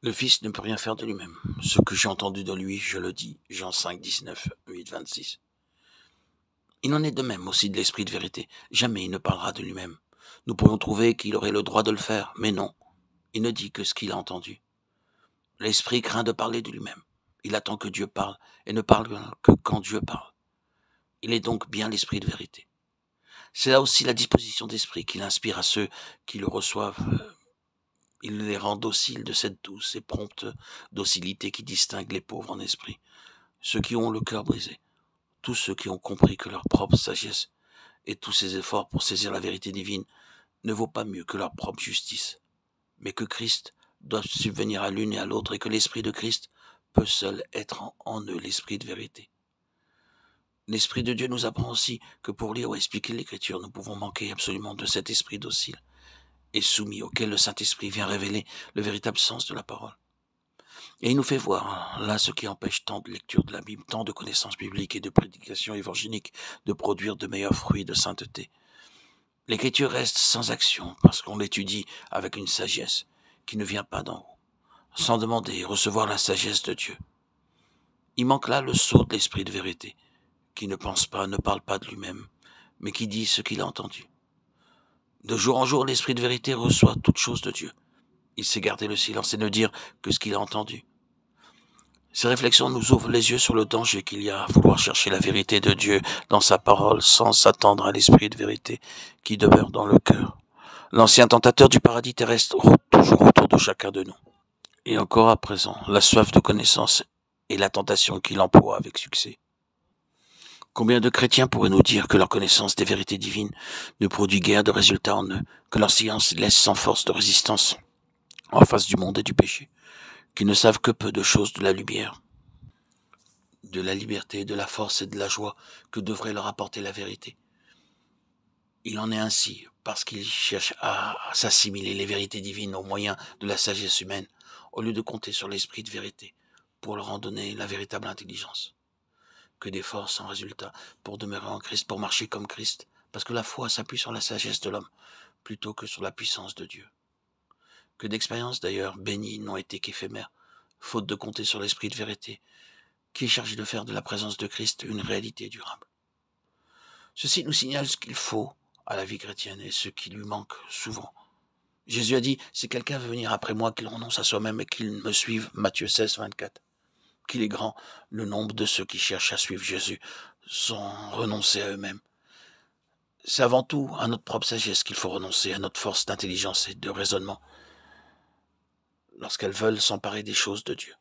Le Fils ne peut rien faire de lui-même. Ce que j'ai entendu de lui, je le dis. Jean 5, 19, 8, 26. Il en est de même aussi de l'Esprit de vérité. Jamais il ne parlera de lui-même. Nous pourrions trouver qu'il aurait le droit de le faire, mais non. Il ne dit que ce qu'il a entendu. L'Esprit craint de parler de lui-même. Il attend que Dieu parle et ne parle que quand Dieu parle. Il est donc bien l'Esprit de vérité. C'est là aussi la disposition d'esprit qu'il inspire à ceux qui le reçoivent. Il les rend dociles de cette douce et prompte docilité qui distingue les pauvres en esprit, ceux qui ont le cœur brisé, tous ceux qui ont compris que leur propre sagesse et tous ces efforts pour saisir la vérité divine ne vaut pas mieux que leur propre justice, mais que Christ doit subvenir à l'une et à l'autre et que l'Esprit de Christ peut seul être en eux l'Esprit de vérité. L'Esprit de Dieu nous apprend aussi que pour lire ou expliquer l'Écriture, nous pouvons manquer absolument de cet esprit docile et soumis auquel le Saint-Esprit vient révéler le véritable sens de la parole. Et il nous fait voir là ce qui empêche tant de lecture de la Bible, tant de connaissances bibliques et de prédication évangélique de produire de meilleurs fruits de sainteté. L'Écriture reste sans action parce qu'on l'étudie avec une sagesse qui ne vient pas d'en haut, sans demander et recevoir la sagesse de Dieu. Il manque là le sceau de l'Esprit de vérité, qui ne pense pas, ne parle pas de lui-même, mais qui dit ce qu'il a entendu. De jour en jour, l'Esprit de vérité reçoit toutes choses de Dieu. Il sait garder le silence et ne dire que ce qu'il a entendu. Ces réflexions nous ouvrent les yeux sur le danger qu'il y a à vouloir chercher la vérité de Dieu dans sa parole sans s'attendre à l'Esprit de vérité qui demeure dans le cœur. L'ancien tentateur du paradis terrestre rôde toujours autour de chacun de nous. Et encore à présent, la soif de connaissance et la tentation qu'il emploie avec succès. Combien de chrétiens pourraient nous dire que leur connaissance des vérités divines ne produit guère de résultats en eux, que leur science laisse sans force de résistance en face du monde et du péché, qu'ils ne savent que peu de choses de la lumière, de la liberté, de la force et de la joie que devrait leur apporter la vérité. Il en est ainsi parce qu'ils cherchent à s'assimiler les vérités divines au moyen de la sagesse humaine, au lieu de compter sur l'esprit de vérité pour leur en donner la véritable intelligence. Que d'efforts sans résultat pour demeurer en Christ, pour marcher comme Christ, parce que la foi s'appuie sur la sagesse de l'homme plutôt que sur la puissance de Dieu. Que d'expériences d'ailleurs bénies n'ont été qu'éphémères, faute de compter sur l'esprit de vérité, qui est chargé de faire de la présence de Christ une réalité durable. Ceci nous signale ce qu'il faut à la vie chrétienne et ce qui lui manque souvent. Jésus a dit, si quelqu'un veut venir après moi, qu'il renonce à soi-même et qu'il me suive, Matthieu 16, 24. Qu'il est grand le nombre de ceux qui cherchent à suivre Jésus sans renoncer à eux-mêmes. C'est avant tout à notre propre sagesse qu'il faut renoncer, à notre force d'intelligence et de raisonnement, lorsqu'elles veulent s'emparer des choses de Dieu.